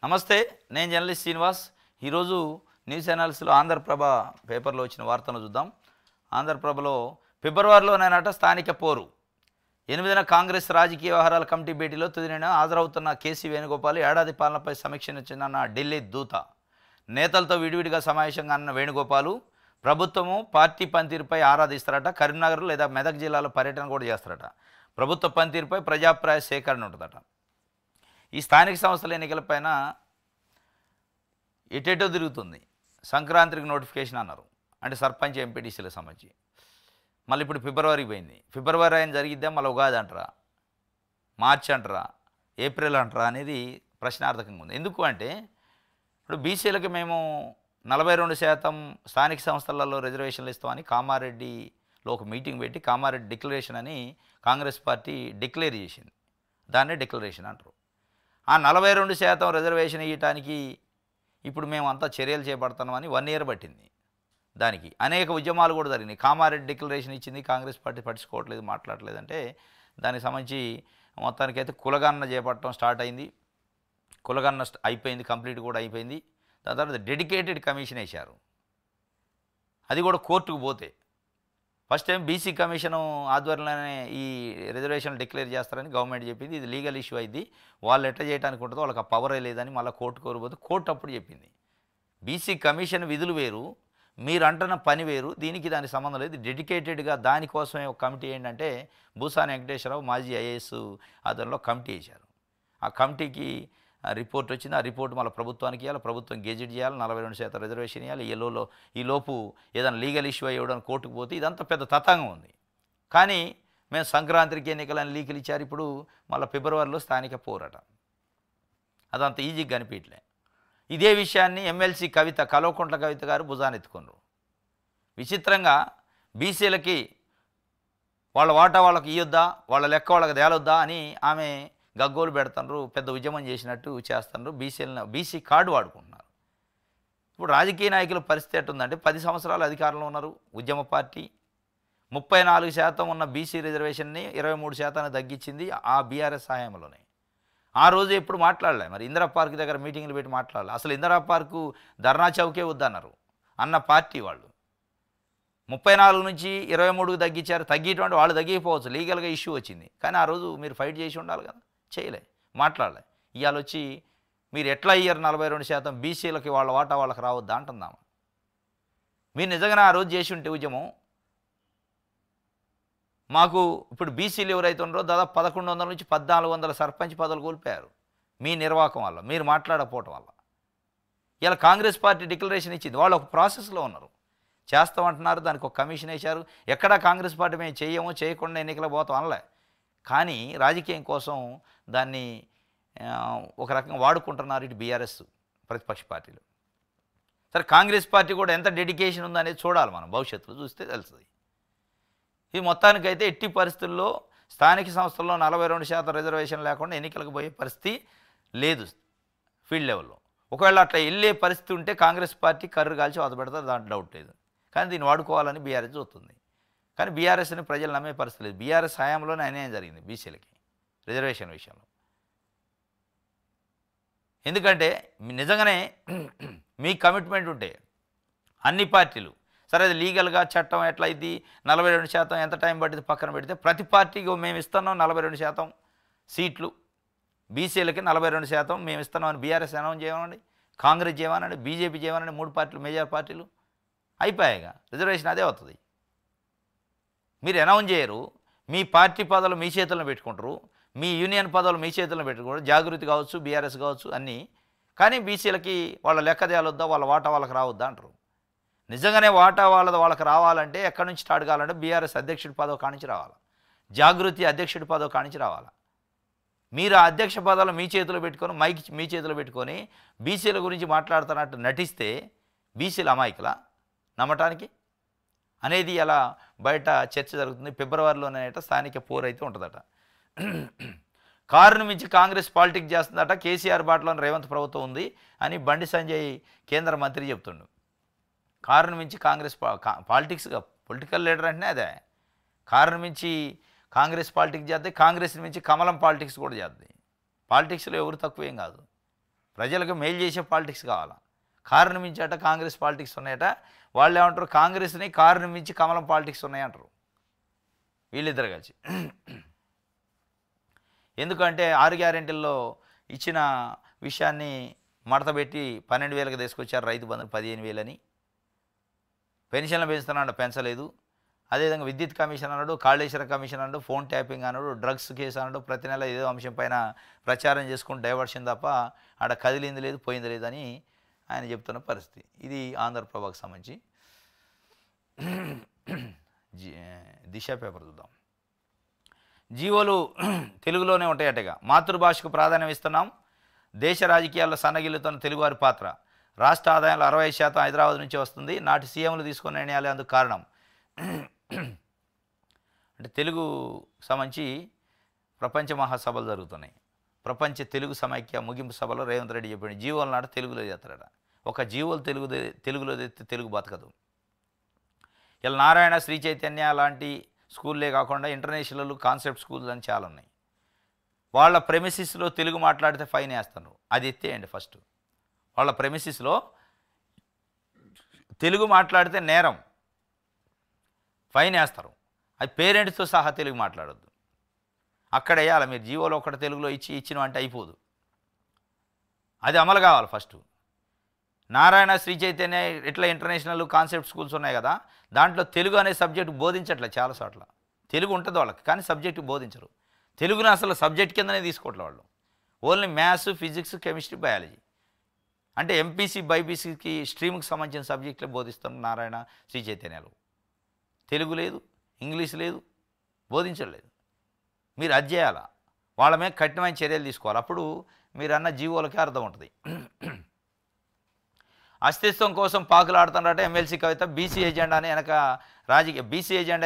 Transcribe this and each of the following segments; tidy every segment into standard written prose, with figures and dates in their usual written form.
నమస్తే, నేను జర్నలిస్ట్ శ్రీనివాస్. ఈరోజు న్యూస్ అనాలిసిస్లో ఆంధ్రప్రభ పేపర్లో వచ్చిన వార్తను చూద్దాం. ఆంధ్రప్రభలో ఫిబ్రవరిలోనైనట స్థానిక పోరు. 8న కాంగ్రెస్ రాజకీయ వ్యవహారాల కమిటీ భేటీలో తుదిన హాజరవుతున్న కేసీ వేణుగోపాల్ ఏడాది పాలనపై సమీక్షించిన ఢిల్లీ దూత. నేతలతో విడివిడిగా సమావేశంగా అన్న వేణుగోపాలు ప్రభుత్వము పార్టీ పనితీరుపై ఆరాధిస్తారట. కరీంనగర్ లేదా మెదక్ జిల్లాలో పర్యటన కూడా చేస్తారట. ప్రభుత్వ పనితీరుపై ప్రజాభిప్రాయ సేకరణ ఉంటుందట. ఈ స్థానిక సంస్థల ఎన్నికలపైన ఎటెటో తిరుగుతుంది. సంక్రాంతికి నోటిఫికేషన్ అన్నారు, అంటే సర్పంచ్ ఎంపీటీసీలకు సంబంధించి. మళ్ళీ ఇప్పుడు ఫిబ్రవరికి పోయింది. ఫిబ్రవరి అయిన జరిగిద్దా, మళ్ళీ ఉగాది అంటారా, మార్చి అంటారా, ఏప్రిల్ అంటారా అనేది ప్రశ్నార్థకంగా ఉంది. ఎందుకు అంటే ఇప్పుడు బీసీలకు మేము 42% స్థానిక సంస్థలలో రిజర్వేషన్లు ఇస్తామని కామారెడ్డిలో ఒక మీటింగ్ పెట్టి కామారెడ్డి డిక్లరేషన్ అని కాంగ్రెస్ పార్టీ డిక్లేర్ చేసింది. దాన్నే డిక్లరేషన్ అంటారు. ఆ 42% రిజర్వేషన్ ఇవ్వటానికి ఇప్పుడు మేము అంతా చర్యలు చేపడుతున్నామని 1 ఇయర్ పట్టింది. దానికి అనేక ఉద్యమాలు కూడా జరిగినాయి. కామారెడ్డి డిక్లరేషన్ ఇచ్చింది, కాంగ్రెస్ పార్టీ పట్టించుకోవట్లేదు, మాట్లాడలేదంటే దానికి సంబంధించి మొత్తానికైతే కులగణన చేపట్టడం స్టార్ట్ అయింది. కులగణన అయిపోయింది, కంప్లీట్ కూడా అయిపోయింది. దాని తర్వాత డెడికేటెడ్ కమిషన్ వేశారు. అది కూడా కోర్టుకు పోతే ఫస్ట్ టైం బీసీ కమిషన్ ఆధ్వర్యంలోనే ఈ రిజర్వేషన్లు డిక్లేర్ చేస్తారని గవర్నమెంట్ చెప్పింది. ఇది లీగల్ ఇష్యూ అయింది, వాళ్ళు ఎట్లా చేయడానికి ఉంటుందో వాళ్ళకి ఆ పవరే లేదని మళ్ళీ కోర్టు కోరిపోతే కోర్టు అప్పుడు చెప్పింది బీసీ కమిషన్ విధులు వేరు, మీరు అంటున్న పని వేరు, దీనికి దానికి సంబంధం లేదు. డెడికేటెడ్గా దానికోసమే ఒక కమిటీ ఏంటంటే భూసాని వెంకటేశ్వరరావు మాజీ ఐఏఎస్ ఆధ్వర్యంలో కమిటీ వేశారు. ఆ కమిటీకి రిపోర్ట్ వచ్చింది. ఆ రిపోర్ట్ మళ్ళీ ప్రభుత్వానికి ఇవ్వాలి, ప్రభుత్వం గెజిట్ చేయాలి, 42% రిజర్వేషన్ ఇవ్వాలి. ఈ లోపు ఏదైనా లీగల్ ఇష్యూ అయ్యడానికి కోర్టుకు పోతే ఇదంతా పెద్ద తతంగం ఉంది. కానీ మేము సంక్రాంతికి ఎన్నికలని లీకులు ఇచ్చారు. ఇప్పుడు మళ్ళీ ఫిబ్రవరిలో స్థానిక పోరాట. అదంత ఈజీగా కనిపించలే. ఇదే విషయాన్ని ఎమ్మెల్సీ కవిత, కల్వకుంట్ల కవిత గారు భుజానెత్తుకున్నారు. విచిత్రంగా బీసీలకి వాళ్ళ వాటా వాళ్ళకి ఇవ్వద్దా, వాళ్ళ లెక్క వాళ్ళకి తేలొద్దా అని ఆమె గగ్గోలు పెడుతున్నారు, పెద్ద ఉద్యమం చేసినట్టు చేస్తున్నారు. బీసీ కార్డు వాడుకుంటున్నారు. ఇప్పుడు రాజకీయ నాయకుల పరిస్థితి ఎట్టుందంటే 10 సంవత్సరాలు అధికారంలో ఉన్నారు ఉద్యమ పార్టీ. 34% ఉన్న బీసీ రిజర్వేషన్ని 23% తగ్గించింది ఆ బీఆర్ఎస్ సహాయంలోనే. ఆ రోజు ఎప్పుడు మాట్లాడలే. మరి ఇందిరా పార్క్ దగ్గర మీటింగ్లు పెట్టి మాట్లాడాలి. అసలు ఇందిరా పార్కు ధర్నా చౌకే వద్దన్నారు అన్న పార్టీ వాళ్ళు. 34 నుంచి 23కు తగ్గించారు. తగ్గిటువంటి వాళ్ళు తగ్గిపోవచ్చు, లీగల్గా ఇష్యూ వచ్చింది. కానీ ఆ రోజు మీరు ఫైట్ చేసి ఉండాలి కదా, చేయలే, మాట్లాడలే. ఇవాళ వచ్చి మీరు ఎట్లా అయ్యారు 42% బీసీలకి వాళ్ళ వాటా వాళ్ళకి రావద్దా అంటున్నాము. మీరు నిజంగానే ఆ రోజు చేసి ఉంటే ఉద్యమం, మాకు ఇప్పుడు బీసీలు ఎవరైతే ఉన్నారో దాదాపు 1100 నుంచి 1400 సర్పంచ్ పదవులు కోల్పోయారు మీ నిర్వాహకం వల్ల, మీరు మాట్లాడకపోవటం వల్ల. ఇలా కాంగ్రెస్ పార్టీ డిక్లరేషన్ ఇచ్చింది, వాళ్ళు ఒక ప్రాసెస్లో ఉన్నారు, చేస్తామంటున్నారు, దానికి ఒక కమిషన్ వేశారు. ఎక్కడా కాంగ్రెస్ పార్టీ మేము చేయము, చేయకుండా ఎన్నికలకు పోతాం అనలే. కానీ రాజకీయం కోసం దాన్ని ఒక రకంగా వాడుకుంటున్నారు ఇటు బీఆర్ఎస్ ప్రతిపక్ష పార్టీలు. సరే, కాంగ్రెస్ పార్టీ కూడా ఎంత డెడికేషన్ ఉందనేది చూడాలి, మనం భవిష్యత్తులో చూస్తే తెలుస్తుంది. ఇది మొత్తానికైతే ఎట్టి పరిస్థితుల్లో స్థానిక సంస్థల్లో 42% రిజర్వేషన్ లేకుండా ఎన్నికలకు పోయే పరిస్థితి లేదు ఫీల్డ్ లెవెల్లో. ఒకవేళ అట్లా వెళ్ళే పరిస్థితి ఉంటే కాంగ్రెస్ పార్టీ కర్రు కాల్చి వద పెడతారు, దాంట్లో డౌట్ లేదు. కానీ దీన్ని వాడుకోవాలని బీఆర్ఎస్ చూస్తుంది. కానీ బీఆర్ఎస్ని ప్రజలు నమ్మే పరిస్థితి లేదు. బీఆర్ఎస్ హయాంలోనే అన్యాయం జరిగింది బీసీలకి రిజర్వేషన్ విషయంలో. ఎందుకంటే నిజంగానే మీ కమిట్మెంట్ ఉంటే అన్ని పార్టీలు, సరే అది లీగల్గా చట్టం ఎట్లా అయింది, 42% ఎంత టైం పట్టింది పక్కన పెడితే, ప్రతి పార్టీకి మేము ఇస్తున్నాం 42% సీట్లు, బీసీలకి 42% మేము ఇస్తున్నామని బీఆర్ఎస్ అనౌన్స్ చేయమనండి, కాంగ్రెస్ చేయమనండి, బీజేపీ చేయమనండి, 3 పార్టీలు మేజర్ పార్టీలు అయిపోయాయిగా, రిజర్వేషన్ అదే అవుతుంది. మీరు అనౌన్స్ చేయరు, మీ పార్టీ పదవులు మీ చేతుల్లో పెట్టుకుంటారు, మీ యూనియన్ పదవులు మీ చేతుల్లో పెట్టుకుంటారు, జాగృతి కావచ్చు, బీఆర్ఎస్ కావచ్చు అన్నీ. కానీ బీసీలకి వాళ్ళ లెక్క తేలొద్దా, వాళ్ళ వాటా వాళ్ళకి రావద్దా అంటారు. నిజంగానే వాటా వాళ్ళకి రావాలంటే ఎక్కడి నుంచి స్టార్ట్ కావాలంటే బీఆర్ఎస్ అధ్యక్షుడి పదవి కానించి రావాలి, జాగృతి అధ్యక్షుడి పదవి కానించి రావాలి. మీరు ఆ అధ్యక్ష పదాలు మీ చేతిలో పెట్టుకొని, మైక్ మీ చేతిలో పెట్టుకొని బీసీల గురించి మాట్లాడుతున్నట్టు నటిస్తే బీసీల అమాయకుల నమ్మటానికి అనేది అలా బయట చర్చ జరుగుతుంది. ఫిబ్రవరిలోనే స్థానిక పోరు అయితే ఉంటుందట. కారును మించి కాంగ్రెస్ పాలిటిక్స్ చేస్తుందట. కేసీఆర్ బాటలోని రేవంత్ ప్రభుత్వం ఉంది అని బండి సంజయ్ కేంద్ర మంత్రి చెప్తుండు. కారును మించి కాంగ్రెస్ పాలిటిక్స్గా, పొలిటికల్ లీడర్ అంటేనే అదే. కారును మించి కాంగ్రెస్ పాలిటిక్స్ చేద్దాయి, కాంగ్రెస్ని మించి కమలం పాలిటిక్స్ కూడా చేద్దాయి. పాలిటిక్స్లో ఎవరు తక్కువేం కాదు. ప్రజలకు మేలు చేసే పాలిటిక్స్ కావాలా. కారుని మించట కాంగ్రెస్ పాలిటిక్స్ ఉన్నాయట. వాళ్ళు ఏమంటారు, కాంగ్రెస్ని కారుని మించి కమలం పాలిటిక్స్ ఉన్నాయంటారు వీళ్ళిద్దరు కలిసి. ఎందుకంటే 6 గ్యారెంటీల్లో ఇచ్చిన విషయాన్ని మడతపెట్టి 12,000కి తీసుకొచ్చారు, రైతు బంధు 15,000 అని. పెన్షన్లు పెంచుతున్నాడు, పెంచలేదు. అదేవిధంగా విద్యుత్ కమిషన్ అన్నాడు, కాళేశ్వర కమిషన్ అన్నాడు, ఫోన్ ట్యాపింగ్ అన్నాడు, డ్రగ్స్ కేసు అన్నాడు. ప్రతి నెల ఏదో అంశం పైన ప్రచారం చేసుకుని డైవర్షన్ తప్ప ఆడ కదిలింది లేదు, పోయింది లేదు అని ఆయన చెప్తున్న పరిస్థితి. ఇది ఆంధ్రప్రభకు సంబంధించి. దిశ పేపర్ చూద్దాం. జీవోలు తెలుగులోనే ఉంటాయటగా. మాతృభాషకు ప్రాధాన్యం ఇస్తున్నాం. దేశ రాజకీయాల్లో సన్నగిల్లుతున్న తెలుగువారి పాత్ర. రాష్ట్ర ఆదాయంలో 60% హైదరాబాద్ నుంచి వస్తుంది. నాటి సీఎంలు తీసుకున్న నిర్ణయాలే అందుకు కారణం. అంటే తెలుగు సంబంధించి ప్రపంచ మహాసభలు జరుగుతున్నాయి. ప్రపంచ తెలుగు సమైక్య ముగింపు సభలో రేవంత్ రెడ్డి చెప్పాడు, జీవోల నాట తెలుగులో చేస్తాడట. ఒక జీవోలు తెలుగులో తెస్తే తెలుగు బతకదు. ఇలా నారాయణ, శ్రీ చైతన్య లాంటి స్కూల్లే కాకుండా ఇంటర్నేషనల్ కాన్సెప్ట్ స్కూల్స్ అని చాలా ఉన్నాయి. వాళ్ళ ప్రెమిసిస్లో తెలుగు మాట్లాడితే ఫైన్ వేస్తున్నారు. అది ఎత్తేయండి ఫస్ట్. వాళ్ళ ప్రెమిసిస్లో తెలుగు మాట్లాడితే నేరం, ఫైన్ వేస్తారు. అది పేరెంట్స్తో సహా తెలుగు మాట్లాడొద్దు. అక్కడ వేయాలి. మీరు జీవోలో ఒకటి తెలుగులో ఇచ్చిన అంటే అయిపోదు. అది అమలు కావాలి ఫస్ట్. నారాయణ, శ్రీ చైతన్య ఇట్లా ఇంటర్నేషనల్ కాన్సెప్ట్ స్కూల్స్ ఉన్నాయి కదా, దాంట్లో తెలుగు అనే సబ్జెక్టు బోధించట్లే. చాలా చోట్ల తెలుగు ఉంటుంది వాళ్ళకి, కానీ సబ్జెక్టు బోధించరు. తెలుగుని అసలు సబ్జెక్ట్ కిందనే తీసుకోవట్లే వాళ్ళు. Only maths, physics, chemistry, biology అంటే ఎంపీసీ, బైపీసీకి స్ట్రీమ్కి సంబంధించిన సబ్జెక్టులే బోధిస్తాం నారాయణ, శ్రీ చైతన్యాలు. తెలుగు లేదు, ఇంగ్లీష్ లేదు, బోధించలేదు. మీరు అది చేయాలా. వాళ్ళ మీద కఠినమైన చర్యలు తీసుకోవాలి. అప్పుడు మీరు అన్న జీవోలకే అర్థం ఉంటుంది. అస్తిత్వం కోసం పాకులాడుతున్నారట ఎమ్మెల్సీ కవిత. బీసీ ఎజెండా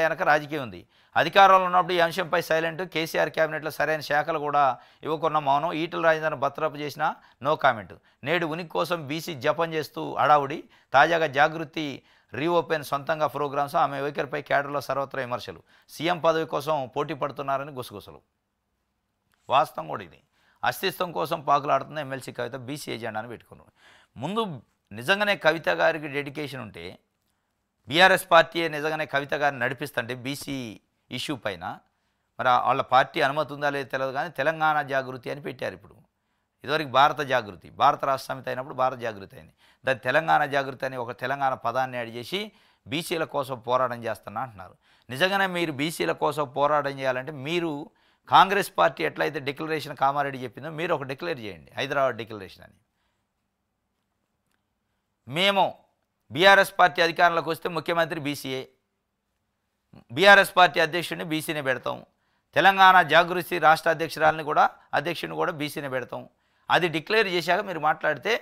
వెనక రాజకీయం ఉంది. అధికారంలో ఉన్నప్పుడు ఈ అంశంపై సైలెంట్. కేసీఆర్ క్యాబినెట్లో సరైన శాఖలు కూడా ఇవ్వకున్న మౌనం. ఈటల రాజేందర్ను బర్తరఫ్ చేసిన నో కామెంట్. నేడు ఉనికి కోసం బీసీ జపం చేస్తూ హడావుడి. తాజాగా జాగృతి రీఓపెన్ సొంతంగా ప్రోగ్రామ్స్. ఆమె వైఖరిపై క్యాడర్లో సర్వత్రా విమర్శలు. సీఎం పదవి కోసం పోటీ పడుతున్నారని గుసగుసలు. వాస్తవం కూడా ఇది. అస్తిత్వం కోసం పాకులాడుతున్న ఎమ్మెల్సీ కవిత బీసీ ఎజెండాని పెట్టుకున్నారు. ముందు నిజంగానే కవిత గారికి డెడికేషన్ ఉంటే, బీఆర్ఎస్ పార్టీ నిజంగానే కవిత గారిని నడిపిస్తుంటే బీసీ ఇష్యూ పైన, మరి వాళ్ళ పార్టీ అనుమతి ఉందా లేదో తెలియదు, కానీ తెలంగాణ జాగృతి అని పెట్టారు. ఇప్పుడు ఇదివరకు భారత జాగృతి, భారత రాష్ట్ర సమితి అయినప్పుడు భారత జాగృతి అయింది. దాని తెలంగాణ జాగృతి అని ఒక తెలంగాణ పదాన్ని యాడ్ చేసి బీసీల కోసం పోరాటం చేస్తున్నా అంటున్నారు. నిజంగానే మీరు బీసీల కోసం పోరాటం చేయాలంటే మీరు కాంగ్రెస్ పార్టీ ఎట్లయితే డిక్లరేషన్ కామారెడ్డి చెప్పిందో మీరు ఒక డిక్లేర్ చేయండి, హైదరాబాద్ డిక్లరేషన్ అని. మేము బీఆర్ఎస్ పార్టీ అధికారంలోకి వస్తే ముఖ్యమంత్రి బీసీఏ, బీఆర్ఎస్ పార్టీ అధ్యక్షుడిని బీసీనే పెడతాం. తెలంగాణ జాగృతి రాష్ట్ర అధ్యక్షురాలని కూడా అధ్యక్షుడిని కూడా బీసీనే పెడతాం. అది డిక్లేర్ చేశాక మీరు మాట్లాడితే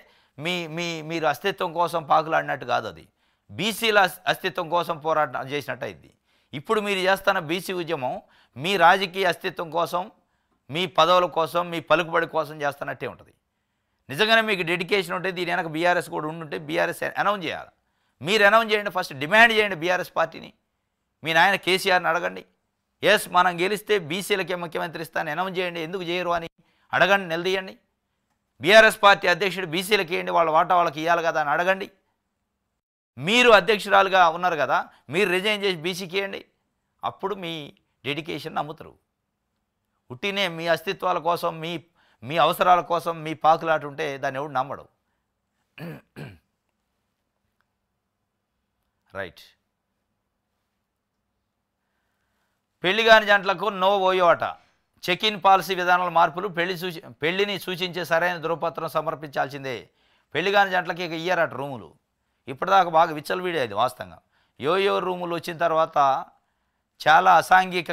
మీరు అస్తిత్వం కోసం పాకులాడినట్టు కాదు, అది బీసీల అస్తిత్వం కోసం పోరాటం చేసినట్టు అయింది. ఇప్పుడు మీరు చేస్తున్న బీసీ ఉద్యమం మీ రాజకీయ అస్తిత్వం కోసం, మీ పదవుల కోసం, మీ పలుకుబడి కోసం చేస్తున్నట్టే ఉంటుంది. నిజంగానే మీకు డెడికేషన్ ఉంటే దీని వెనక బీఆర్ఎస్ కూడా ఉండుంటే బీఆర్ఎస్ అనౌన్స్ చేయాలి. మీరు అనౌన్స్ చేయండి, ఫస్ట్ డిమాండ్ చేయండి బీఆర్ఎస్ పార్టీని. మీ నాయన కేసీఆర్ని అడగండి, ఎస్ మనం గెలిస్తే బీసీలకే ముఖ్యమంత్రి ఇస్తాను అనౌన్స్ చేయండి, ఎందుకు చేయరు అని అడగండి, నిలదీయండి. బీఆర్ఎస్ పార్టీ అధ్యక్షుడు బీసీలకి ఇవ్వండి, వాళ్ళ వాటా వాళ్ళకి ఇవ్వాలి కదా అని అడగండి. మీరు అధ్యక్షురాలుగా ఉన్నారు కదా, మీరు రిజైన్ చేసి బీసీకి ఇవ్వండి. అప్పుడు మీ డెడికేషన్ నమ్ముతారు. ఉట్టినే మీ అస్తిత్వాల కోసం, మీ అవసరాల కోసం మీ పాకులాట ఉంటే దాన్ని ఎవడు నమ్మడు. రైట్. పెళ్లిగాని జంటలకు నో ఓయోట. చెక్ ఇన్ పాలసీ విధానాల మార్పులు. పెళ్లిని సూచించే సరైన ధృవపత్రం సమర్పించాల్సిందే. పెళ్లిగాని జంటలకి ఇక ఇయ్యరట రూములు. ఇప్పటిదాకా బాగా విచ్చలవిడేది వాస్తవంగా. యోయో రూములు వచ్చిన తర్వాత చాలా అసాంఘిక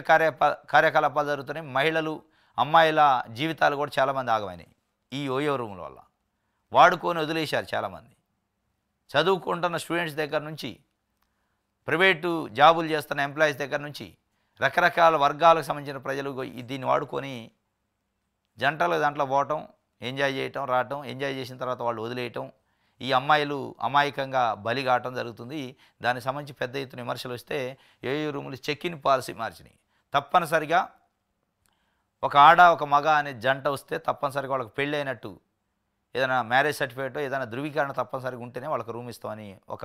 కార్యకలాపాలు జరుగుతున్నాయి. మహిళలు, అమ్మాయిల జీవితాలు కూడా చాలామంది ఆగమైనాయి ఈ యోయో రూముల వల్ల. వాడుకొని వదిలేశారు చాలామంది. చదువుకుంటున్న స్టూడెంట్స్ దగ్గర నుంచి, ప్రైవేటు జాబులు చేస్తున్న ఎంప్లాయీస్ దగ్గర నుంచి, రకరకాల వర్గాలకు సంబంధించిన ప్రజలు దీన్ని వాడుకొని జంటలు దాంట్లో పోవటం, ఎంజాయ్ చేయటం, రావటం, ఎంజాయ్ చేసిన తర్వాత వాళ్ళు వదిలేయటం, ఈ అమ్మాయిలు అమాయకంగా బలి కావటం జరుగుతుంది. దానికి సంబంధించి పెద్ద ఎత్తున విమర్శలు వస్తే యోయో రూములు చెక్ ఇన్ పాలసీ మార్చినాయి. తప్పనిసరిగా ఒక ఆడ ఒక మగ అనే జంట వస్తే తప్పనిసరిగా వాళ్ళకి పెళ్ళి అయినట్టు ఏదైనా మ్యారేజ్ సర్టిఫికేట్ ఏదైనా ధృవీకరణ తప్పనిసరిగా ఉంటేనే వాళ్ళకి రూమ్ ఇస్తామని ఒక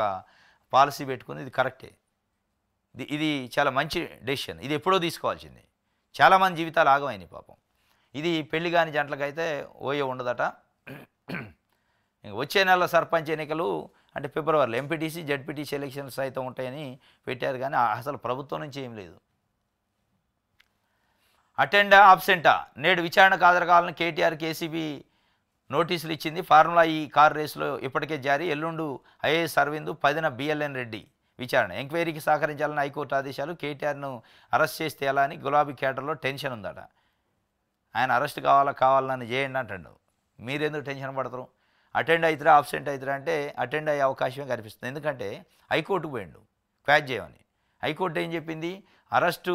పాలసీ పెట్టుకుంది. ఇది కరెక్టే. ఇది చాలా మంచి డెసిషన్. ఇది ఎప్పుడో తీసుకోవాల్సింది. చాలామంది జీవితాలు ఆగమైనాయి పాపం. ఇది పెళ్లి కాని జంటలకైతే ఓయే ఉండదట. వచ్చే నెల సర్పంచ్ ఎన్నికలు అంటే ఫిబ్రవరిలో ఎంపీటీసీ జెడ్పీటీసీ ఎలక్షన్స్ అయితే ఉంటాయని పెట్టారు, కానీ అసలు ప్రభుత్వం నుంచి ఏం లేదు. అటెండా ఆబ్సెంటా నేడు విచారణకు హాజరు కావాలని కేటీఆర్కి ఏసీబీ నోటీసులు ఇచ్చింది. ఫార్ములా ఈ కారు రేసులో ఇప్పటికే జారీ. ఎల్లుండు ఐఏఎస్ అరవింద్ 10న బిఎల్ఎన్ రెడ్డి విచారణ. ఎంక్వైరీకి సహకరించాలని హైకోర్టు ఆదేశాలు. కేటీఆర్ను అరెస్ట్ చేస్తే ఎలా అని గులాబీ కేటర్లో టెన్షన్ ఉందట. ఆయన అరెస్ట్ కావాలని చేయండి అంటాడు. మీరెందుకు టెన్షన్ పడతారు? అటెండ్ అవుతారా ఆబ్సెంట్ అవుతారా అంటే అటెండ్ అయ్యే అవకాశమే కనిపిస్తుంది. ఎందుకంటే హైకోర్టుకు పోయిండు క్వాచ్ చేయమని. హైకోర్టు ఏం చెప్పింది? అరెస్టు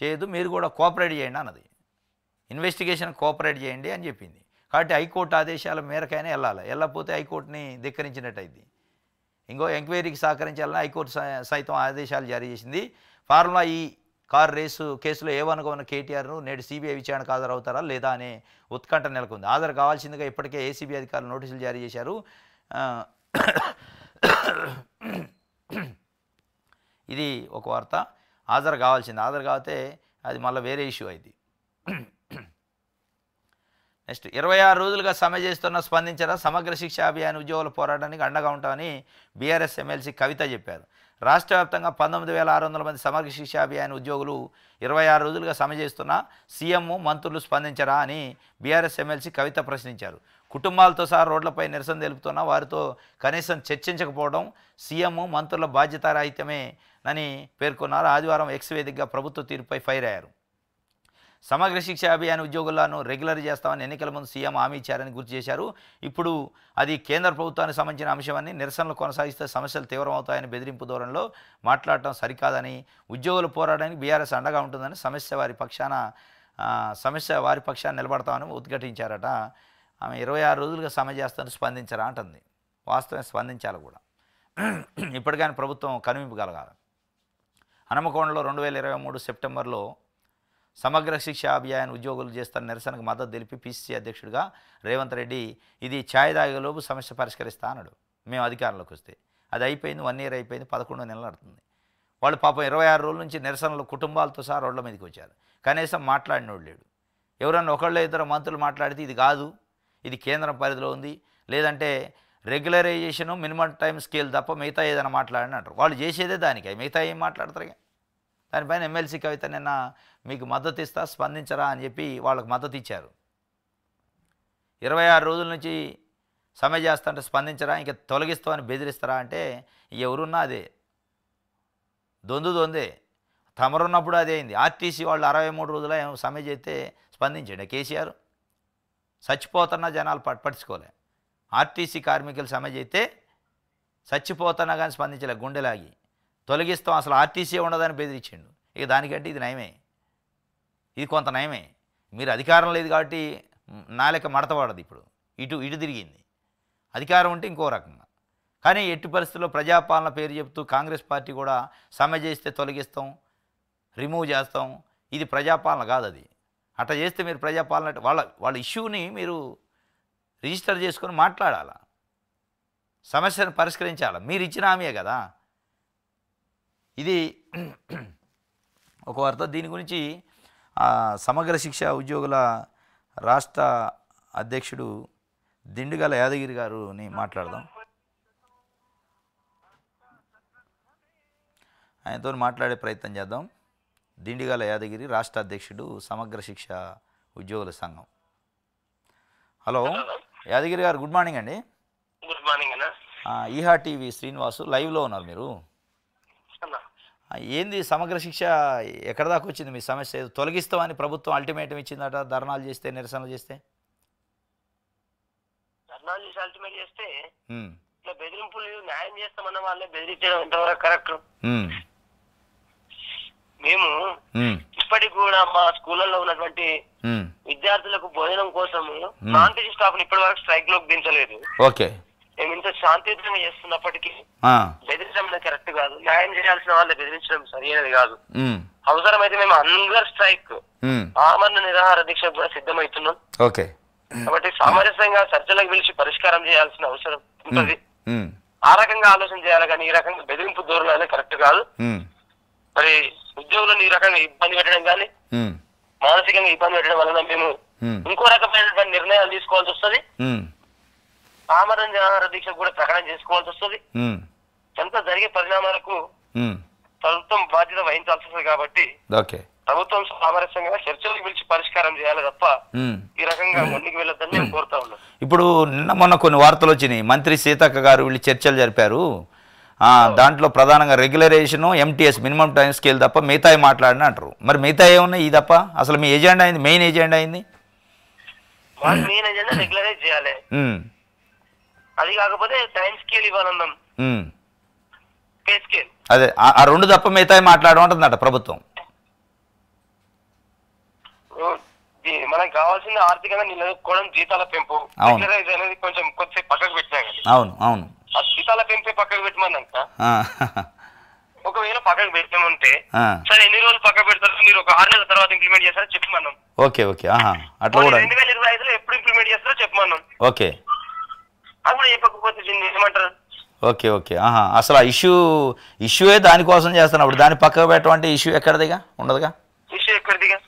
చేయదు, మీరు కూడా కోఆపరేట్ చేయండి అన్నది. ఇన్వెస్టిగేషన్ కోఆపరేట్ చేయండి అని చెప్పింది. కాబట్టి హైకోర్టు ఆదేశాల మేరకైనా వెళ్ళకపోతే హైకోర్టుని ధిక్కరించినట్టు అయింది. ఇంకో ఎంక్వైరీకి సహకరించాలని హైకోర్టు సైతం ఆదేశాలు జారీ చేసింది. ఫార్ములా ఈ కారు రేసు కేసులో ఏవనుగా ఉన్న కేటీఆర్ను నేడు సిబిఐ విచారణకు హాజరవుతారా లేదా అనే ఉత్కంఠ నెలకొంది. హాజరు కావాల్సిందిగా ఇప్పటికే ఏసీబీ అధికారులు నోటీసులు జారీ చేశారు. ఇది ఒక వార్త. హాజరు కావాల్సింది. హాజరు కాకపోతే అది మళ్ళీ వేరే ఇష్యూ అయింది. నెక్స్ట్ 26 రోజులుగా సమ్మె చేస్తున్న స్పందించరా సమగ్ర శిక్ష అభియాన్ ఉద్యోగుల పోరాటానికి అండగా ఉంటామని బీఆర్ఎస్ ఎమ్మెల్సీ కవిత చెప్పారు. రాష్ట్ర వ్యాప్తంగా 19,600 మంది సమగ్ర శిక్ష అభియాన్ ఉద్యోగులు 26 రోజులుగా సమ్మె చేస్తున్న సీఎం మంత్రులు స్పందించరా అని బీఆర్ఎస్ ఎమ్మెల్సీ కవిత ప్రశ్నించారు. కుటుంబాలతో సహా రోడ్లపై నిరసన తెలుపుతున్న వారితో కనీసం చర్చించకపోవడం సీఎం మంత్రుల బాధ్యతారాహిత్యమే అని పేర్కొన్నారు. ఆదివారం ఎక్స్ వేదికగా ప్రభుత్వ తీరుపై ఫైర్ అయ్యారు. సమగ్ర శిక్ష అభియాన్ ఉద్యోగులను రెగ్యులర్ చేస్తామని ఎన్నికల ముందు సీఎం హామీ ఇచ్చారని గుర్తు చేశారు. ఇప్పుడు అది కేంద్ర ప్రభుత్వానికి సంబంధించిన అంశమని, నిరసనలు కొనసాగిస్తే సమస్యలు తీవ్రమవుతాయని బెదిరింపు ధోరణిలో మాట్లాడటం సరికాదని, ఉద్యోగుల పోరాటానికి బీఆర్ఎస్ అండగా ఉంటుందని సమస్య వారి పక్షాన నిలబడతామని ఉద్ఘాటించారట. ఆమె 26 రోజులుగా సమ్మె చేస్తానని స్పందించరా అంటుంది. వాస్తవం స్పందించాలి కూడా. ఇప్పటికైనా ప్రభుత్వం కనువింపు కలగాలి. హనుమకొండలో 2023 సెప్టెంబర్లో సమగ్ర శిక్ష అభియాన్ ఉద్యోగులు చేస్తున్న నిరసనకు మద్దతు తెలిపి పీసీసీ అధ్యక్షుడిగా రేవంత్ రెడ్డి ఇది ఛాయ్ తాగేలోపు సమస్య పరిష్కరిస్తా అన్నాడు. మేము అధికారంలోకి వస్తే అది అయిపోయింది. 1 ఇయర్ అయిపోయింది. 11 నెలలు నడుతుంది. వాళ్ళు పాపం 26 రోజుల నుంచి నిరసనలు కుటుంబాలతో సహా రోడ్ల మీదకి వచ్చారు. కనీసం మాట్లాడినోడు లేడు. ఎవరన్నా ఒకళ్ళు ఇద్దరు మంత్రులు మాట్లాడితే ఇది కాదు, ఇది కేంద్రం పరిధిలో ఉంది, లేదంటే రెగ్యులరైజేషను మినిమం టైం స్కేల్ తప్ప మిగతా ఏదైనా మాట్లాడని అంటారు. వాళ్ళు చేసేదే దానికి, మిగతా ఏం మాట్లాడతారు? దానిపైన ఎమ్మెల్సీ కవిత నిన్న మీకు మద్దతు ఇస్తా స్పందించరా అని చెప్పి వాళ్ళకు మద్దతు ఇచ్చారు. 26 రోజుల నుంచి సమ్మె చేస్తుంటే స్పందించరా, ఇంకా తొలగిస్తామని బెదిరిస్తారా అంటే ఎవరున్నా అదే దొందే. తమరున్నప్పుడు అదే అయింది. ఆర్టీసీ వాళ్ళు 63 రోజుల సమ్మె చేస్తే స్పందించండి. కేసీఆర్ చచ్చిపోతున్నా జనాలు పట్టించుకోలే. ఆర్టీసీ కార్మికులు సమ్మె చేస్తే చచ్చిపోతున్నా కానీ స్పందించలే. గుండెలాగి తొలగిస్తాం, అసలు ఆర్టీసీ ఉండదని బెదిరించిండు. ఇక దానికంటే ఇది నయమే, ఇది కొంత నయమే. మీరు అధికారం లేదు కాబట్టి నాలెక్క మడతపడదు. ఇప్పుడు ఇటు తిరిగింది. అధికారం ఉంటే ఇంకో రకంగా. కానీ ఎట్టి పరిస్థితుల్లో ప్రజాపాలన పేరు చెప్తూ కాంగ్రెస్ పార్టీ కూడా సమ్మె చేస్తే తొలగిస్తాం, రిమూవ్ చేస్తాం. ఇది ప్రజాపాలన కాదు. అది అట్లా చేస్తే మీరు ప్రజాపాలన వాళ్ళ ఇష్యూని మీరు రిజిస్టర్ చేసుకొని మాట్లాడాల, సమస్యను పరిష్కరించాలి. మీరు ఇచ్చిన హామీయే కదా ఇది. ఒక వార్త. దీని గురించి సమగ్ర శిక్ష ఉద్యోగుల రాష్ట్ర అధ్యక్షుడు దిండుగల యాదగిరి గారుని మాట్లాడదాం. ఆయనతో మాట్లాడే ప్రయత్నం చేద్దాం. దిండుగల యాదగిరి రాష్ట్ర అధ్యక్షుడు సమగ్ర శిక్ష ఉద్యోగుల సంఘం. హలో యాదగిరి గారు, గుడ్ మార్నింగ్ అండి. గుడ్ మార్నింగ్ అన్న. ఈహా టీవీ శ్రీనివాసు లైవ్లో ఉన్నారు మీరు. ఏంది సమగ్ర శిక్ష ఎక్కడ దాకా వచ్చింది మీ సమస్య? తొలగిస్తామని ప్రభుత్వం అల్టిమేటం ఇచ్చిందట. ధర్నాలు చేస్తే, నిరసనలు చేస్తే, ధర్నాలు చేసి అల్టిమేట్ చేస్తే ఇట్లా బెదిరింపులు న్యాయం చేస్తామన్న వాళ్ళే బెదిరించడం ఎంతవరకు కరెక్ట్? మేము ఇప్పటికి కూడా మా స్కూళ్ళలో ఉన్నటువంటి విద్యార్థులకు భోజనం కోసము నాన్ టీచింగ్ స్టాఫ్ ఇప్పటి వరకు స్ట్రైక్ లోకి దించలేదు. ఓకే, మేము ఇంత శాంతియుతంగా చేస్తున్నప్పటికీ బెదిరించడం కరెక్ట్ కాదు. న్యాయం చేయాల్సిన వాళ్ళే బెదిరించడం సరైనది కాదు. అవసరమైతే మేము అందరు స్ట్రైక్ ఆమరణ నిరాహార దీక్ష కూడా సిద్ధమవుతున్నాం. ఓకే, కాబట్టి సామరస్యంగా చర్చలకు పిలిచి పరిష్కారం చేయాల్సిన అవసరం ఉంటుంది. ఆ రకంగా ఆలోచన చేయాలి, కానీ ఈ రకంగా బెదిరింపు ధోరణి అనేది కరెక్ట్ కాదు. మరి ఉద్యోగులను ఈ రకంగా ఇబ్బంది పెట్టడం కానీ మానసికంగా ఇబ్బంది పెట్టడం వలన మేము ఇంకో రకమైనటువంటి నిర్ణయాలు తీసుకోవాల్సి వస్తుంది. ఆమరణ నిరాహార దీక్ష కూడా ప్రకటన చేసుకోవాల్సి వస్తుంది. ఎంత జరిగే పరిణామాలకు ప్రభుత్వం బాధ్యత వహించాల్సి వస్తుంది. కాబట్టి ప్రభుత్వం సామరస్యంగా చర్చలకు పిలిచి పరిష్కారం చేయాలి తప్ప ఈ రకంగా ముందుకు వెళ్ళొద్దని నేను కోరుతా ఉన్నాను. ఇప్పుడు నిన్న మొన్న కొన్ని వార్తలు వచ్చినాయి, మంత్రి సీతక్క గారు వీళ్ళు చర్చలు జరిపారు. దాంట్లో ప్రధానంగా రెగ్యులరేషన్, ఎంటీఎస్ మినిమం టైం స్కేల్ తప్ప మిగతాయి మాట్లాడిన అంటారు. మరి మిగతా ఏమున్నాయి ఈ తప్ప? అసలు మీ ఎజెండా అయింది, మెయిన్ ఎజెండా అయింది మెయిన్ ఎజెండా రెగ్యులరైజ్ చేయాలి. అది కాకపోతే టైం స్కేల్ ఇవ్వాలన్నాం, పే స్కేల్. అదే ఆ రెండు తప్ప మిగతాయి మాట్లాడమంటుందట ప్రభుత్వం. మనకు కావాల్సిన ఆర్థికంగా నిలదొక్కుకోవడం జీతాల పెంపు, రెగ్యులరైజ్ అనేది కొంచెం కొద్దిసేపు పక్కకు పెట్టినా కానీ అవును అవును ఆ జీతాల పెంపే పక్కకు పెట్టమన్నాక ఒకవేళ పక్కకు పెట్టమంటే సరే ఎన్ని రోజులు పక్కకు పెడతారు, మీరు ఒక 6 నెలల తర్వాత ఇంప్లిమెంట్ చేస్తారో చెప్పమన్నాం. ఓకే ఓకే అట్లా కూడా 2025లో ఎప్పుడు ఇంప్లిమెంట్ చేస్తారో చెప్పమన్నాం. ఓకే అది కూడా చెప్పకపోతే ఏమంటారు? ఓకే ఓకే అసలు ఆ ఇష్యూయే దానికోసం చేస్తున్నప్పుడు దాన్ని పక్కకు పెట్టమంటే ఇష్యూ ఎక్కడదిగా ఉండదుగా, ఇష్యూ ఎక్కడిదిగా.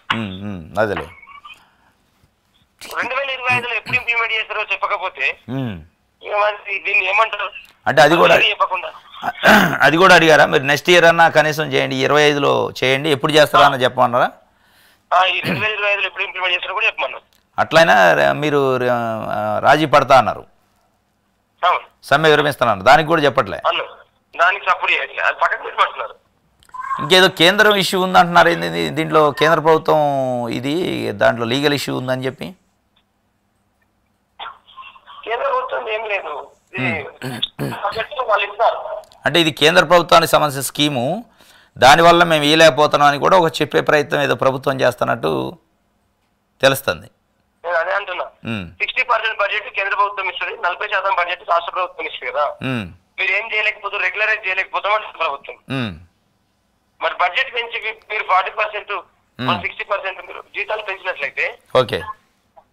అదేలే 2025లో ఎప్పుడు ఇంప్లిమెంట్ చేస్తారో చెప్పకపోతే దీన్ని ఏమంటారు అంటే అది కూడా అడిగారా మీరు? నెక్స్ట్ ఇయర్ అన్నా కనీసం చేయండి, 25లో చేయండి, ఎప్పుడు చేస్తారా అన్న చెప్పమన్నారా? ఈ 2025లో ఎప్పుడు ఇంప్లిమెంట్ చేస్తారో కూడా చెప్పమన్నారు. అట్లయినా మీరు రాజీ పడతా అన్నారు, సమ్మె విరమిస్తున్నారు, దానికి కూడా చెప్పట్లే. దానికి సపోర్ట్ చేయాలి, అది పక్కన పెట్టమంటున్నారు. ఇంకేదో కేంద్రం ఇష్యూ ఉందంటున్నారు, ఏంది దీంట్లో కేంద్ర ప్రభుత్వం ఇది దాంట్లో లీగల్ ఇష్యూ ఉందని చెప్పి? కేంద్ర ప్రభుత్వం ఏం లేదు, వాళ్ళు ఇస్తారు. అంటే ఇది కేంద్ర ప్రభుత్వానికి సంబంధించిన స్కీము, దానివల్ల మేము ఇవ్వలేకపోతున్నాం అని కూడా ఒక చెప్పే ప్రయత్నం ఏదో ప్రభుత్వం చేస్తున్నట్టు తెలుస్తుంది. నేను అదే అంటున్నా, 60% బడ్జెట్ కేంద్ర ప్రభుత్వం ఇస్తుంది, 40% బడ్జెట్ రాష్ట్ర ప్రభుత్వం ఇస్తుంది కదా. మీరు ఏం చేయలేకపోతే రెగ్యులరైజ్ చేయలేకపోతాం అంటే ప్రభుత్వం. మరి బడ్జెట్ పెంచి మీరు 40%, 60% మీరు జీతాలు పెంచినట్లయితే ఓకే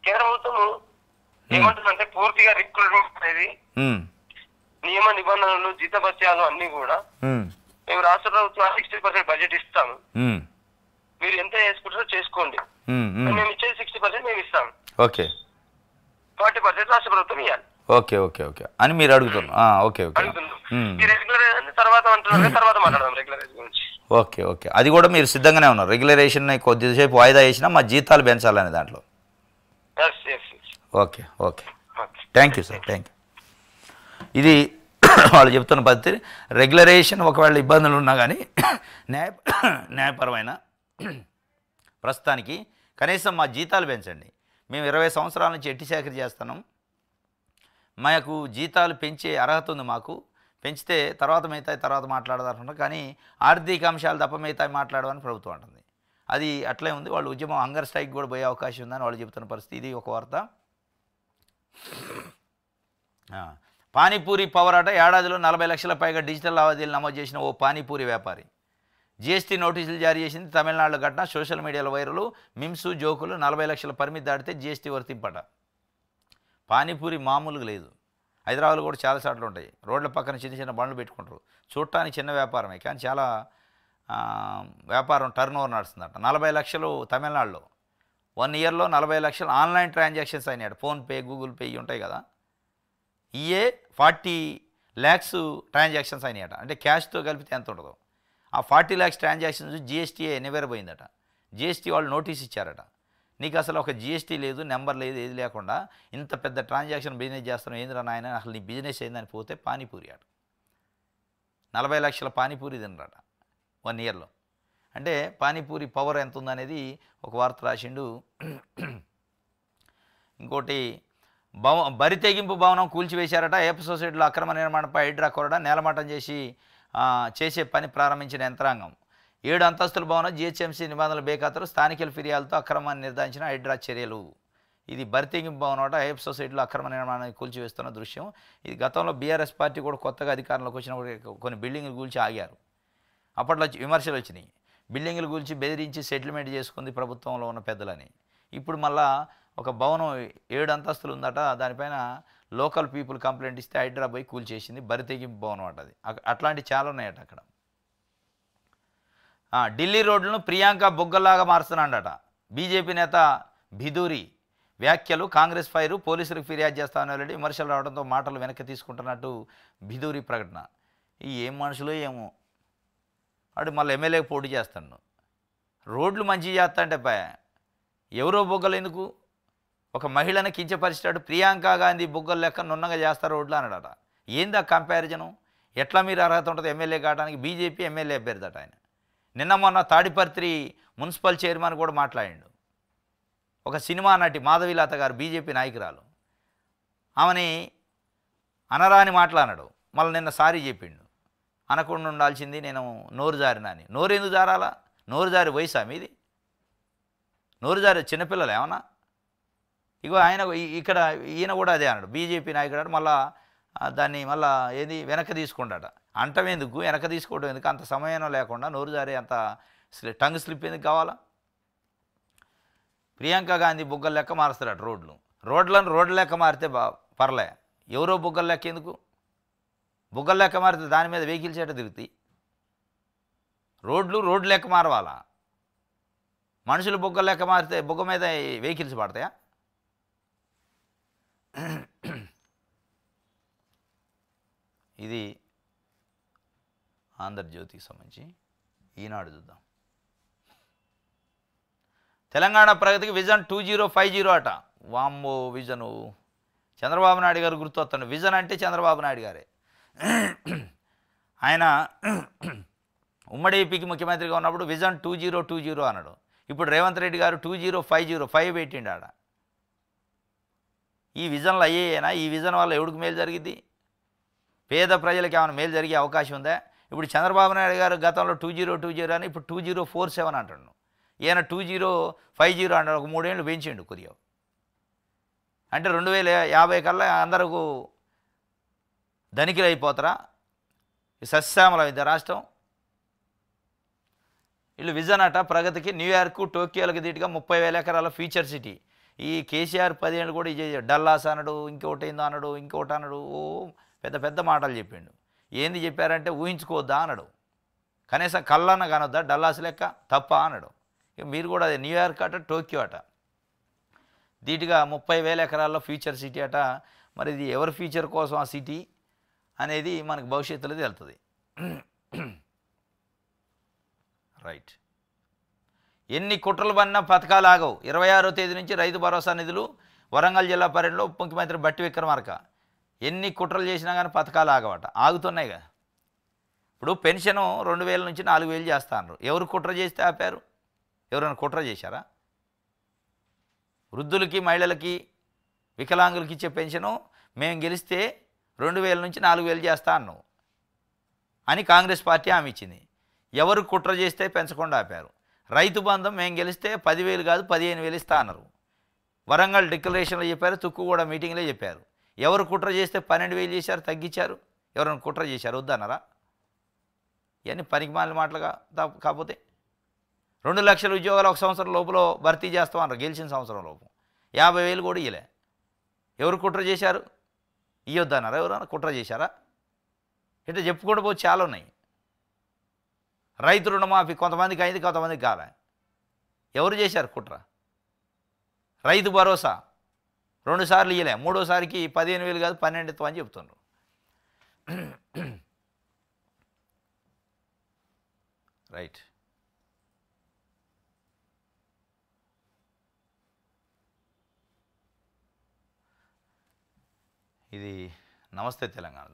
కేంద్ర ప్రభుత్వం ఏమంటుందంటే పూర్తిగా రిక్రూట్మెంట్ అనేది నియమ నిబంధనలు జీతభత్యాలు అన్ని కూడా మేము రాష్ట్ర ప్రభుత్వం 60% బడ్జెట్ ఇస్తాము, మీరు ఎంత చేసుకుంటారో చేసుకోండి, మేము ఇచ్చేది 60% మేము ఇస్తాము, 40% రాష్ట్ర ప్రభుత్వం ఇవ్వాలి. ఓకే ఓకే ఓకే అని మీరు అడుగుతున్నారు. ఓకే ఓకే రెగ్యులరైజ్ తర్వాత అంటున్నారు, తర్వాత మాట్లాడదాం రెగ్యులరైజ్ గురించి. ఓకే ఓకే అది కూడా మీరు సిద్ధంగానే ఉన్నారు, రెగ్యులరేషన్ కొద్దిసేపు వాయిదా వేసినా మా జీతాలు పెంచాలనే దాంట్లో. Okay okay thank you sir, thank you. ఇది వాళ్ళు చెప్తున్న పద్ధతి. రెగ్యులరేషన్ ఒకవేళ ఇబ్బందులు ఉన్నా కానీ న్యాయపరమైన ప్రస్తుతానికి కనీసం మా జీతాలు పెంచండి, మేము 20 సంవత్సరాల నుంచి ఎట్టి సేకరి చేస్తున్నాం, మాకు జీతాలు పెంచే అర్హత ఉంది, మాకు పెంచితే తర్వాత మిగతా తర్వాత మాట్లాడదాం, కానీ ఆర్థిక అంశాలు తప్ప మిగతా మాట్లాడమని ప్రభుత్వం అంటుంది. అది అట్లే ఉంది. వాళ్ళు ఉద్యమం హంగర్ స్ట్రైక్ కూడా పోయే అవకాశం ఉందని వాళ్ళు చెబుతున్న పరిస్థితి. ఇది ఒక వార్త. పానీపూరి పవరాట ఏడాదిలో 40 లక్షల పైగా డిజిటల్ లావాదేవీలు నమోదు చేసిన ఓ పానీపూరి వ్యాపారి జీఎస్టీ నోటీసులు జారీ చేసింది. తమిళనాడులో ఘటన సోషల్ మీడియాలో వైరల్. మిమ్స్ జోకులు 40 లక్షల పరిమితి దాటితే జీఎస్టీ వర్తింపట. పానీపూరి మామూలుగా లేదు. హైదరాబాద్లో కూడా చాలా చోట్ల ఉంటాయి, రోడ్ల పక్కన చిన్న చిన్న బండ్లు పెట్టుకుంటారు. చూడటానికి చిన్న వ్యాపారమే కానీ చాలా వ్యాపారం టర్న్ ఓవర్ నడుస్తుందట. 40 లక్షలు తమిళనాడులో 1 ఇయర్లో 40 లక్షలు ఆన్లైన్ ట్రాన్సాక్షన్స్ అయినాయట. ఫోన్పే, గూగుల్ పే ఇవి ఉంటాయి కదా, ఇయే 40 lakhs ట్రాన్సాక్షన్స్ అయినాయట. అంటే క్యాష్తో కలిపితే ఎంత ఉంటుందో ఆ 40 lakhs ట్రాన్సాక్షన్స్ జీఎస్టీ నివేరపోయిందట. జీఎస్టీ వాళ్ళు నోటీస్ ఇచ్చారట, నీకు అసలు ఒక జీఎస్టీ లేదు, నెంబర్ లేదు, ఏది లేకుండా ఇంత పెద్ద ట్రాన్సాక్షన్ బిజినెస్ చేస్తున్నావు ఏంద్రా నాయన, అసలు నీ బిజినెస్ ఏందని పోతే పానీపూరి ఆట 40 లక్షల పానీపూరి తినరట 1 ఇయర్లో. అంటే పానీపూరి పవర్ ఎంత ఉందనేది ఒక వార్త రాసిండు. ఇంకోటి బరి తెగింపు భవనం కూల్చివేశారట. ఏపీ సొసైటీలో అక్రమ నిర్మాణంపై హైడ్రా కొరడా నేలమట్టం చేసే పని ప్రారంభించిన యంత్రాంగం. 7 అంతస్తుల భవనం జీహెచ్ఎంసీ నిబంధనలు బేఖాతరు, స్థానికుల ఫిర్యాదులతో అక్రమాన్ని నిర్ధారించిన హైడ్రా చర్యలు. ఇది బరితెగింపు భవనం అట. ఏపీ సొసైటీలో అక్రమ నిర్మాణాన్ని కూల్చివేస్తున్న దృశ్యం. ఇది గతంలో బీఆర్ఎస్ పార్టీ కూడా కొత్తగా అధికారంలోకి వచ్చినప్పుడు కొన్ని బిల్డింగ్లు కూల్చి ఆగారు. అప్పట్లో విమర్శలు వచ్చినాయి, బిల్డింగ్లు కూల్చి బెదిరించి సెటిల్మెంట్ చేసుకుంది ప్రభుత్వంలో ఉన్న పెద్దలని. ఇప్పుడు మళ్ళా ఒక భవనం 7 అంతస్తులు ఉందట. దానిపైన లోకల్ పీపుల్ కంప్లైంట్ ఇస్తే హైడ్రా పోయి కూల్చేసింది. బరితెగింపు భవనం అట అది. అట్లాంటివి చాలా ఉన్నాయట అక్కడ. ఢిల్లీ రోడ్లను ప్రియాంక బొగ్గల్లాగా మారుస్తున్నాడట. బీజేపీ నేత భిదూరి వ్యాఖ్యలు కాంగ్రెస్ ఫైరు, పోలీసులకు ఫిర్యాదు చేస్తానని విమర్శలు రావడంతో మాటలు వెనక్కి తీసుకుంటున్నట్టు భిదూరి ప్రకటన. ఈ ఏం మనుషులు ఏమో, వాడు మళ్ళీ ఎమ్మెల్యేకి పోటీ చేస్తాడు. రోడ్లు మంచిగా చేస్తా అంటే ఎవరో బొగ్గలు ఎందుకు? ఒక మహిళను కించపరిచాడు. ప్రియాంక గాంధీ బొగ్గలు లెక్క నున్నగా చేస్తారు రోడ్లు అన్నాడట. ఏంది ఆ కంపారిజను? ఎట్లా మీరు అర్హత ఉంటుంది ఎమ్మెల్యే కావడానికి? బీజేపీ ఎమ్మెల్యే అభ్యర్థట ఆయన. నిన్న మొన్న తాడిపత్రి మున్సిపల్ చైర్మన్ కూడా మాట్లాడిండు. ఒక సినిమా నటి మాధవీలత గారు, బీజేపీ నాయకురాలు, ఆమెని అనరాని మాట్లాడాడు. మళ్ళీ నిన్న సారీ చెప్పిండు. అనకుండా ఉండాల్సింది నేను నోరు జారినా అని. నోరు ఎందుకు జారాలా? నోరు జారి వయసా మీది? నోరు జారి చిన్నపిల్లలు ఏమన్నా? ఇగో ఆయన ఇక్కడ ఈయన కూడా అదే అన్నాడు, బీజేపీ నాయకుడు. మళ్ళా దాన్ని మళ్ళా ఏది వెనక్కి తీసుకుంటాట. అంటం ఎందుకు, వెనక్కి తీసుకోవడం ఎందుకు? అంత సమయం లేకుండా నోరు జారి అంత టంగ్ స్లిప్ ఎందుకు కావాలా? ప్రియాంక గాంధీ బుగ్గల లెక్క మారుస్తారట రోడ్లను రోడ్ల లెక్క మారితే పర్లే. ఎవరో బుగ్గల లెక్క ఎందుకు? బుగ్గల లెక్క మారితే దాని మీద వెహికల్స్ ఎట తిరుగుతాయి? రోడ్లు లెక్క మారవాలా? మనుషులు బుగ్గల లెక్క మారితే బుగ్గ మీద వెహికల్స్ పడతాయా? ఇది ఆంధ్రజ్యోతికి సంబంధించి ఈనాడు చూద్దాం. తెలంగాణ ప్రగతికి విజన్ 2050 అట. వామ్మో విజను! చంద్రబాబు నాయుడు గారు గుర్తొస్తాడు. విజన్ అంటే చంద్రబాబు నాయుడు గారే. ఆయన ఉమ్మడి ఏపీకి ముఖ్యమంత్రిగా ఉన్నప్పుడు విజన్ 2020 అన్నాడు. ఇప్పుడు రేవంత్ రెడ్డి గారు 2050 పెట్టిండు ఆడ. ఈ విజన్లు అయ్యేనా? ఈ విజన్ వల్ల ఎవడికి మేలు జరిగింది? పేద ప్రజలకు ఏమైనా మేలు జరిగే అవకాశం ఉందా? ఇప్పుడు చంద్రబాబు నాయుడు గారు గతంలో 2020 అని ఇప్పుడు 2047 అంటాడు. ఈయన 2050 అన్నాడు. ఒక 3 ఏళ్ళు పెంచిండు కొద్దిగా. అంటే 2050 కల్లా అందరూ ధనికులు అయిపోతారా? సస్యామలమైంది రాష్ట్రం. వీళ్ళు విజన్ అట ప్రగతికి న్యూయార్క్, టోక్యోలకు ధీటుగా 30,000 ఎకరాల ఫ్యూచర్ సిటీ. ఈ కేసీఆర్ 10 ఏళ్ళు కూడా ఇది డల్లాస్ అన్నాడు, ఇంకోటి ఏందో అన్నాడు, ఇంకోటి అన్నాడు. ఓ పెద్ద పెద్ద మాటలు చెప్పిండు. ఏంది చెప్పారంటే ఊహించుకోవద్దా అన్నాడు. కనీసం కళ్ళన్న కానొద్దా? డల్లాస్ లెక్క తప్ప అన్నాడు. మీరు కూడా అదే న్యూయార్క్ అట, టోక్యో అట, ధీటుగా 30,000 ఎకరాల్లో ఫ్యూచర్ సిటీ అట. మరి ఇది ఎవరి ఫ్యూచర్ కోసం ఆ సిటీ అనేది మనకు భవిష్యత్తులో తెలుస్తుంది. రైట్. ఎన్ని కుట్రలు పడినా పథకాలు ఆగవు. 26వ తేదీ నుంచి రైతు భరోసా నిధులు. వరంగల్ జిల్లా పర్యటనలో ఉప ముఖ్యమంత్రి బట్టి విక్రమార్క. ఎన్ని కుట్రలు చేసినా కానీ పథకాలు ఆగవట. ఆగుతున్నాయి కదా. ఇప్పుడు పెన్షను 2,000 నుంచి 4,000 చేస్తాన్నారు. ఎవరు కుట్ర చేస్తే ఆపారు? ఎవరైనా కుట్ర చేశారా? వృద్ధులకి, మహిళలకి, వికలాంగులకి ఇచ్చే పెన్షను మేము గెలిస్తే 2,000 నుంచి 4,000 చేస్తా అన్నావు అని కాంగ్రెస్ పార్టీ హామీ ఇచ్చింది. ఎవరు కుట్ర చేస్తే పెంచకుండా ఆపారు. రైతు బంధం మేము గెలిస్తే 10,000 కాదు 15,000 ఇస్తా అన్నారు. వరంగల్ డిక్లరేషన్లో చెప్పారు, తుక్కుగూడ మీటింగ్లో చెప్పారు. ఎవరు కుట్ర చేస్తే 12,000 చేశారు, తగ్గించారు. ఎవరైనా కుట్ర చేశారు వద్దన్నారా? ఇవన్నీ పనికిమాలిన మాటలుగా కాకపోతే 2 లక్షల ఉద్యోగాలు ఒక సంవత్సరం లోపల భర్తీ చేస్తామన్నారు. గెలిచిన సంవత్సరం లోపు 50,000 కూడా ఇయ్యలే. ఎవరు కుట్ర చేశారు? ఇయ్యొద్దన్నారా? ఎవరైనా కుట్ర చేశారా? ఇట్లా చెప్పుకుంటూ పోతే చాలా ఉన్నాయి. రైతు రుణమాఫీ కొంతమందికి అయింది, కొంతమందికి కాలే. ఎవరు చేశారు కుట్ర? రైతు భరోసా 2 సార్లు ఇయ్యలే. 3వసారికి 15,000 కాదు 12,000 అని చెప్తున్నారు. రైట్. ఇది నమస్తే తెలంగాణ.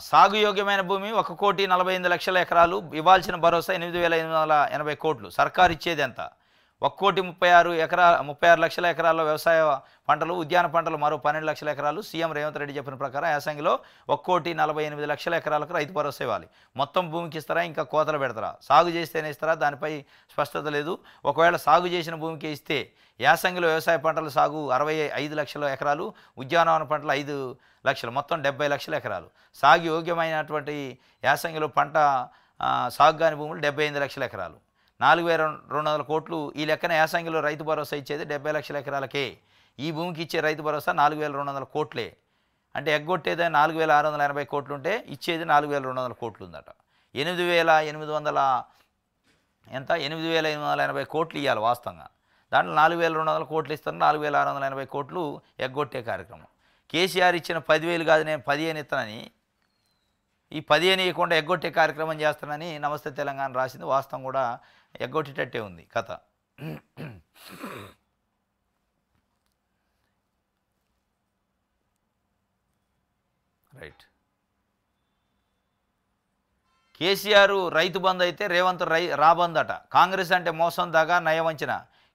సాగు యోగ్యమైన భూమి 1,48,00,000 ఎకరాలు. ఇవ్వాల్సిన భరోసా 8,880 కోట్లు. సర్కారు ఇచ్చేది ఎంత? 1,36 లక్షల ఎకరాల్లో వ్యవసాయ పంటలు, ఉద్యాన పంటలు మరో 12 లక్షల ఎకరాలు. సీఎం రేవంత్ రెడ్డి చెప్పిన ప్రకారం యాసంగిలో 1,48,00,000 ఎకరాలకు రైతు భరోసా ఇవ్వాలి. మొత్తం భూమికి ఇస్తారా, ఇంకా కోతలు పెడతారా? సాగు చేస్తేనే ఇస్తారా? దానిపై స్పష్టత లేదు. ఒకవేళ సాగు చేసిన భూమికి ఇస్తే యాసంగిలో వ్యవసాయ పంటల సాగు 65 లక్షల ఎకరాలు, ఉద్యానవన పంటలు 5 లక్షలు, మొత్తం 70 లక్షల ఎకరాలు. సాగు యోగ్యమైనటువంటి యాసంగిలో పంట సాగు కాని భూములు 75 లక్షల ఎకరాలు. 4200 కోట్లు. ఈ లెక్కన యాసంగిలో రైతు భరోసా ఇచ్చేది 70 లక్షల ఎకరాలకే. ఈ భూమికి ఇచ్చే రైతు భరోసా 4200 కోట్లే. అంటే ఎగ్గొట్టేదే 4680 కోట్లు ఉంటే ఇచ్చేది 4200 కోట్లు ఉందట. 8800 ఎంత 8880 కోట్లు ఇవ్వాలి వాస్తవంగా. దాంట్లో 4200 కోట్లు ఇస్తారు, 4680 కోట్లు ఎగ్గొట్టే కార్యక్రమం. కేసీఆర్ ఇచ్చిన 10,000 కాదు నేను 15 ఇస్తానని, ఈ 15 ఇవ్వకుండా ఎగ్గొట్టే కార్యక్రమం చేస్తానని నమస్తే తెలంగాణ రాసింది. వాస్తవం కూడా ఎగ్గొట్టేటట్టే ఉంది కథ. రైట్. కేసీఆర్ రైతు బంధు అయితే రేవంత్ రాబంద్ అట. కాంగ్రెస్ అంటే మోసం దాగా నయవంచన.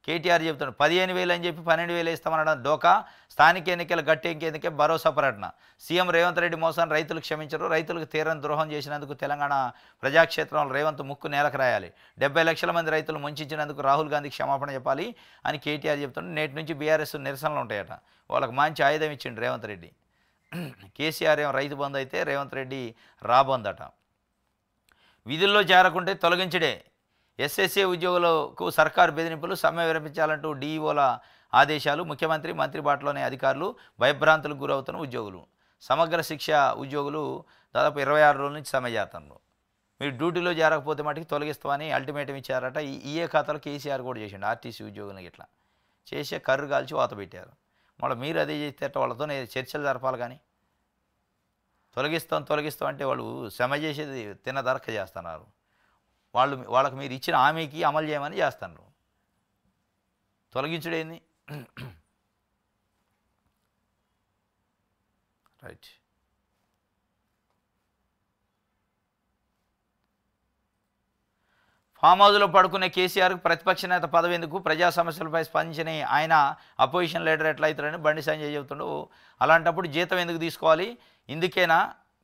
కేటీఆర్ చెప్తున్నాడు 15,000 అని చెప్పి 12,000 ఇస్తామనడం డోకా. స్థానిక ఎన్నికల గట్టి ఎన్నికే భరోసా పర్యటన. సీఎం రేవంత్ రెడ్డి మోసాన్ని రైతులు క్షమించరు. రైతులకు తీరని ద్రోహం చేసినందుకు తెలంగాణ ప్రజాక్షేత్రంలో రేవంత్ ముక్కు నేలకు రాయాలి. 70 లక్షల మంది రైతులు ముంచినందుకు రాహుల్ గాంధీ క్షమాపణ చెప్పాలి అని కేటీఆర్ చెప్తున్నాడు. నేటి నుంచి బీఆర్ఎస్ నిరసనలు ఉంటాయట. వాళ్ళకి మంచి ఆయుధం ఇచ్చిండు రేవంత్ రెడ్డి. కేసీఆర్ ఏమో రైతు బంధు అయితే రేవంత్ రెడ్డి రాబందట. విధుల్లో చేరకుంటే తొలగించడే. ఎస్ఎస్ఏ ఉద్యోగులకు సర్కారు బెదిరింపులు. సమ్మె విరమించాలంటూ డీఈఓల ఆదేశాలు. ముఖ్యమంత్రి మంత్రి బాటలోనే అధికారులు. భయభ్రాంతులకు గురవుతున్న ఉద్యోగులు. సమగ్ర శిక్ష ఉద్యోగులు దాదాపు 26 రోజుల నుంచి సమ్మె చేస్తున్నారు. మీరు డ్యూటీలో చేరకపోతే మటుకు తొలగిస్తామని అల్టిమేటం ఇచ్చారట. ఈఏ ఖాతాలో కేసీఆర్ కూడా చేసిండు. ఆర్టీసీ ఉద్యోగులకు ఇట్లా చేసే కర్రు కాల్చి వాత పెట్టారు. మళ్ళీ మీరు అదే చేస్తే వాళ్ళతో చర్చలు జరపాలి. కానీ తొలగిస్తాం అంటే వాళ్ళు శ్రమ చేసేది తిన్నదరక చేస్తున్నారు. వాళ్ళకి మీరు ఇచ్చిన హామీకి అమలు చేయమని చేస్తున్నారు. తొలగించుడేంది? రైట్. ఫామ్ హౌస్లో పడుకునే కేసీఆర్కు ప్రతిపక్ష నేత పదవి ఎందుకు? ప్రజా సమస్యలపై స్పందించిన ఆయన అపోజిషన్ లీడర్ ఎట్లా అవుతారని బండి సంజయ్ చెబుతుండు. అలాంటప్పుడు జీతం ఎందుకు తీసుకోవాలి? ఇందుకేనా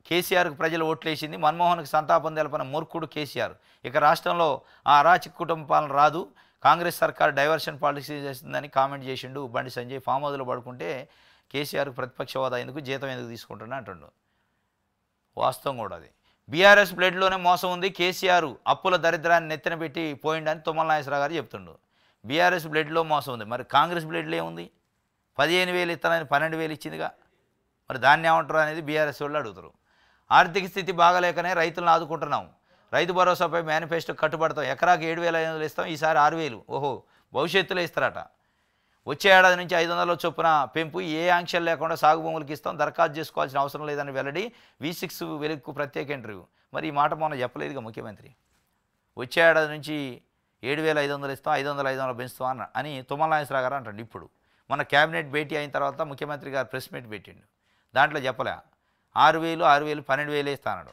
కేసీఆర్కు ప్రజలు ఓట్లేసింది? మన్మోహన్కు సంతాపం తెలపన మూర్ఖుడు కేసీఆర్. ఇక రాష్ట్రంలో ఆ అరాచక కుటుంబ పాలన రాదు. కాంగ్రెస్ సర్కార్ డైవర్షన్ పాలసీ చేస్తుందని కామెంట్ చేసిండు బండి సంజయ్. ఫామ్ హౌస్లో పడుకుంటే కేసీఆర్కు ప్రతిపక్ష హోదా ఎందుకు, జీతం ఎందుకు తీసుకుంటున్నా అంటుండు. వాస్తవం కూడా అది. బీఆర్ఎస్ బ్లడ్లోనే మోసం ఉంది. కేసీఆర్ అప్పుల దరిద్రాన్ని నెత్తిన పెట్టి పోయిండని తుమ్మల నాగేశ్వరరావు గారు చెప్తుండు. బీఆర్ఎస్ బ్లడ్లో మోసం ఉంది. మరి కాంగ్రెస్ బ్లడ్లో ఏముంది? 15,000 ఇస్తానని 12,000 ఇచ్చిందిగా. మరి దాన్ని ఏమంటారు అనేది బీఆర్ఎస్ వాళ్ళు అడుగుతారు. ఆర్థిక స్థితి బాగలేకనే రైతులను ఆదుకుంటున్నాం. రైతు భరోసాపై మేనిఫెస్టో కట్టుబడతాం. ఎకరాకి 7,500 ఇస్తాం. ఈసారి 6,000. ఓహో, భవిష్యత్తులో ఇస్తారట. వచ్చే ఏడాది నుంచి 500 చొప్పున పెంపు. ఏ ఆంక్షలు లేకుండా సాగు భూములకు ఇస్తాం. దరఖాస్తు చేసుకోవాల్సిన అవసరం లేదని వెల్లడి. V6 వెలుగుకు ప్రత్యేక ఇంటర్వ్యూ. మరి ఈ మాట మొన్న చెప్పలేదుగా ముఖ్యమంత్రి. వచ్చే ఏడాది నుంచి 7,500 ఇస్తాం, 500 పెంచుతాం అని తుమ్మల నాగేశ్వరరావు గారు అంటాడు. ఇప్పుడు మన క్యాబినెట్ భేటీ అయిన తర్వాత ముఖ్యమంత్రి గారు ప్రెస్ మీట్ పెట్టిండు. దాంట్లో చెప్పలే 6,000, 12,000 ఇస్తాడు.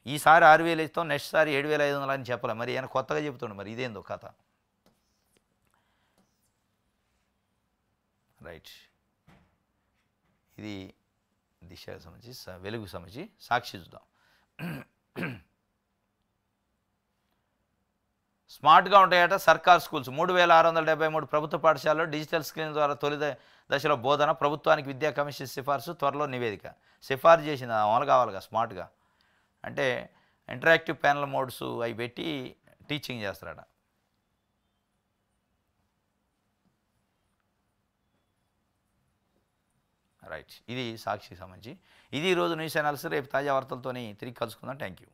ఈసారి 6,000 ఇస్తాం, నెక్స్ట్ సారి 7,500 అని చెప్పలే. మరి ఆయన కొత్తగా చెబుతుండు. మరి ఇదేందో కథ. రైట్. ఇది దిశకు సంబంధించి, వెలుగు సంబంధించి సాక్షి చూద్దాం. స్మార్ట్గా ఉంటాయట సర్కార్ స్కూల్స్. 3,673 ప్రభుత్వ పాఠశాలలో డిజిటల్ స్క్రీన్ ద్వారా తొలి దశలో బోధన. ప్రభుత్వానికి విద్యా కమిషన్ సిఫార్సు. త్వరలో నివేదిక. సిఫార్సు చేసింది అమలు కావాలిగా స్మార్ట్గా. అంటే ఇంటరాక్టివ్ ప్యానల్ మోడ్స్ అవి పెట్టి టీచింగ్ చేస్తారట. రైట్. ఇది సాక్షికి సంబంధించి. ఇది ఈరోజు న్యూస్ ఛానల్స్. రేపు తాజా వార్తలతో తిరిగి కలుసుకుందాం. Thank you.